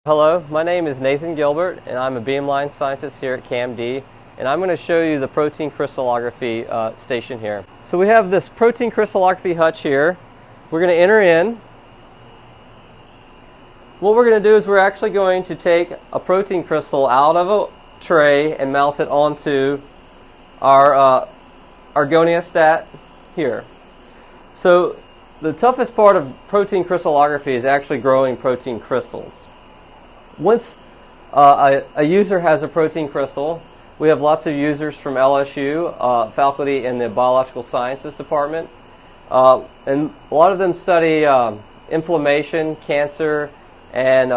Hello, my name is Nathan Gilbert, and I'm a beamline scientist here at CAMD, and I'm going to show you the protein crystallography station here. So we have this protein crystallography hutch here. We're going to enter in. What we're going to do is we're actually going to take a protein crystal out of a tray and mount it onto our argoniostat here. So the toughest part of protein crystallography is actually growing protein crystals. Once a user has a protein crystal, we have lots of users from LSU, faculty in the biological sciences department, and a lot of them study inflammation, cancer, and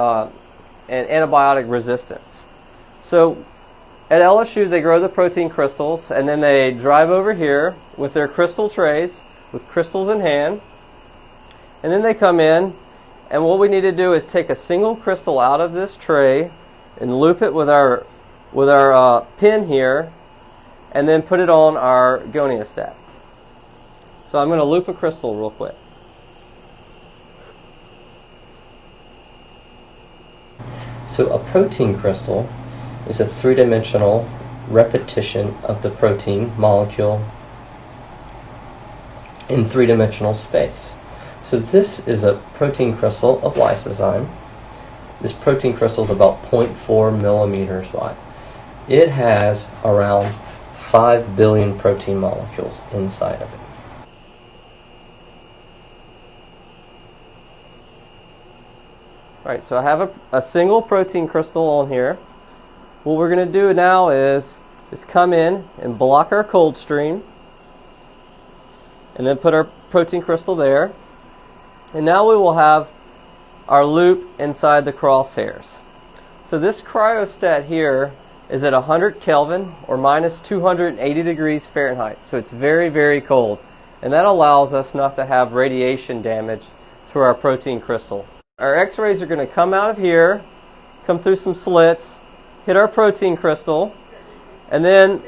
antibiotic resistance. So at LSU they grow the protein crystals, and then they drive over here with their crystal trays with crystals in hand, and then they come in. And what we need to do is take a single crystal out of this tray and loop it with our pin here, and then put it on our goniostat. So I'm going to loop a crystal real quick. So a protein crystal is a three-dimensional repetition of the protein molecule in three-dimensional space. So this is a protein crystal of lysozyme. This protein crystal is about 0.4 millimeters wide. It has around 5 billion protein molecules inside of it. Alright, so I have a single protein crystal on here. What we're going to do now is come in and block our cold stream, and then put our protein crystal there. And now we will have our loop inside the crosshairs. So this cryostat here is at 100 Kelvin or minus 280 degrees Fahrenheit. So it's very, very cold. And that allows us not to have radiation damage to our protein crystal. Our X-rays are going to come out of here, come through some slits, hit our protein crystal, and then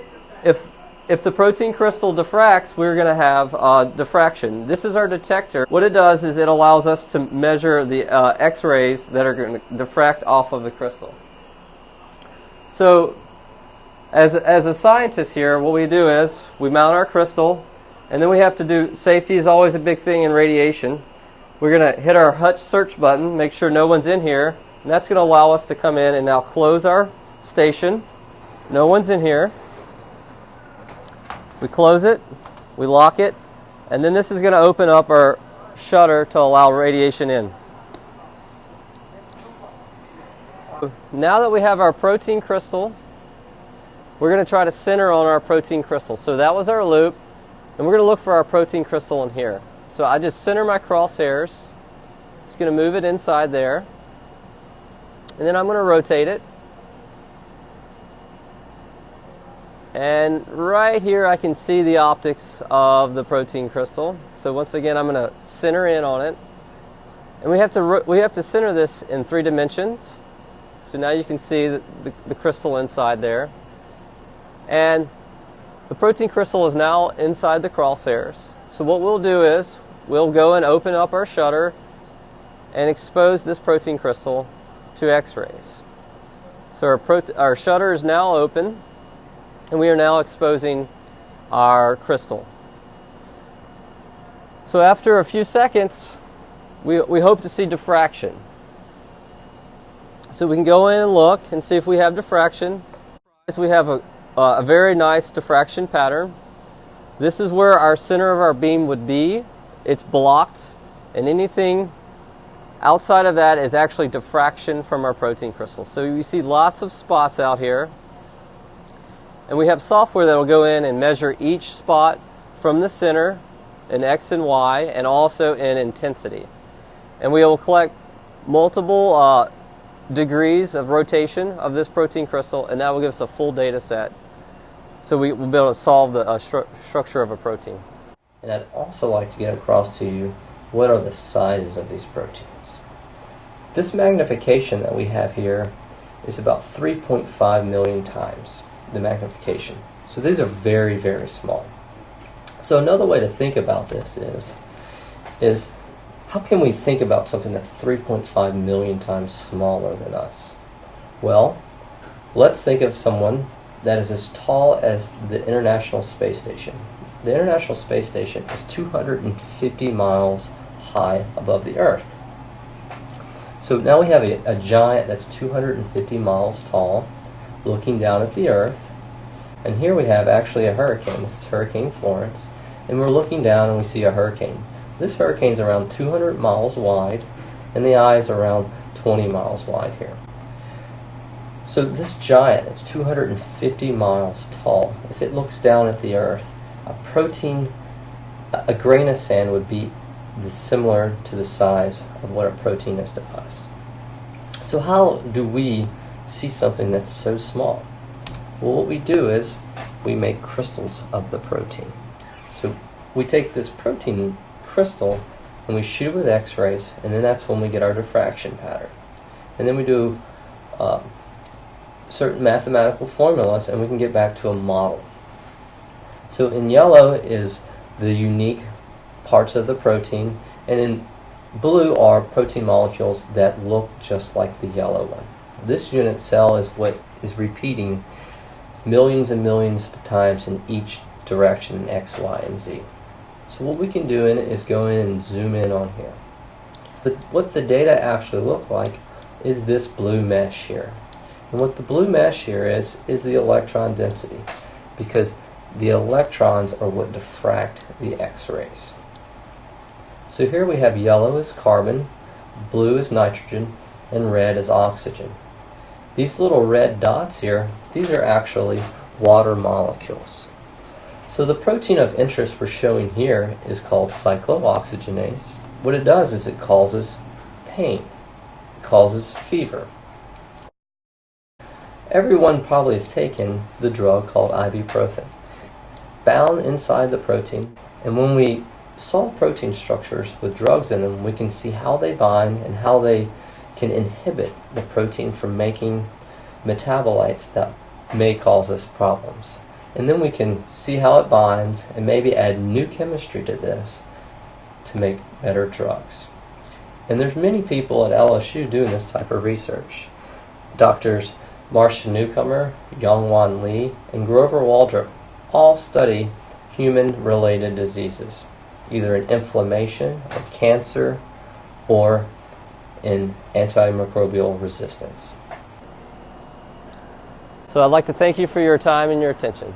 if the protein crystal diffracts, we're going to have diffraction. This is our detector. What it does is it allows us to measure the X-rays that are going to diffract off of the crystal. So as a scientist here, what we do is we mount our crystal, and then we have to do, safety is always a big thing in radiation. We're going to hit our hutch search button, make sure no one's in here, and that's going to allow us to come in and now close our station. No one's in here. We close it, we lock it, and then this is going to open up our shutter to allow radiation in. Now that we have our protein crystal, we're going to try to center on our protein crystal. So that was our loop, and we're going to look for our protein crystal in here. So I just center my crosshairs. It's going to move it inside there, and then I'm going to rotate it. And right here I can see the optics of the protein crystal. So once again I'm going to center in on it. And we have to center this in 3 dimensions. So now you can see the crystal inside there. And the protein crystal is now inside the crosshairs. So what we'll do is we'll go and open up our shutter and expose this protein crystal to X-rays. So our shutter is now open, and we are now exposing our crystal. So after a few seconds, we hope to see diffraction. So we can go in and look and see if we have diffraction. We have a very nice diffraction pattern. This is where our center of our beam would be. It's blocked, and anything outside of that is actually diffraction from our protein crystal. So you see lots of spots out here. And we have software that will go in and measure each spot from the center in X and Y, and also in intensity. And we will collect multiple degrees of rotation of this protein crystal, and that will give us a full data set. So we will be able to solve the structure of a protein. And I'd also like to get across to you what are the sizes of these proteins. This magnification that we have here is about 3.5 million times the magnification. So these are very, very small. So another way to think about this is how can we think about something that's 3.5 million times smaller than us? Well, let's think of someone that is as tall as the International Space Station. The International Space Station is 250 miles high above the Earth. So now we have a giant that's 250 miles tall looking down at the Earth. And here we have actually a hurricane. This is Hurricane Florence. And we're looking down and we see a hurricane. This hurricane's around 200 miles wide, and the eye is around 20 miles wide here. So this giant that's 250 miles tall, if it looks down at the Earth, a grain of sand would be similar to the size of what a protein is to us. So how do we see something that's so small? Well, what we do is we make crystals of the protein. So we take this protein crystal and we shoot it with X-rays, and then that's when we get our diffraction pattern. And then we do certain mathematical formulas, and we can get back to a model. So in yellow is the unique parts of the protein, and in blue are protein molecules that look just like the yellow one. This unit cell is what is repeating millions and millions of times in each direction in X, Y, and Z. So what we can do is go in and zoom in on here. But what the data actually look like is this blue mesh here. And what the blue mesh here is the electron density, because the electrons are what diffract the X-rays. So here we have yellow is carbon, blue is nitrogen, and red is oxygen. These little red dots here, these are actually water molecules. So the protein of interest we're showing here is called cyclooxygenase. What it does is it causes pain, it causes fever. Everyone probably has taken the drug called ibuprofen, bound inside the protein, and when we solve protein structures with drugs in them, we can see how they bind and how they can inhibit the protein from making metabolites that may cause us problems. And then we can see how it binds and maybe add new chemistry to this to make better drugs. And there's many people at LSU doing this type of research. Doctors Marcia Newcomer, Youngwon Lee, and Grover Waldrop all study human-related diseases, either in inflammation or cancer or in antimicrobial resistance. So I'd like to thank you for your time and your attention.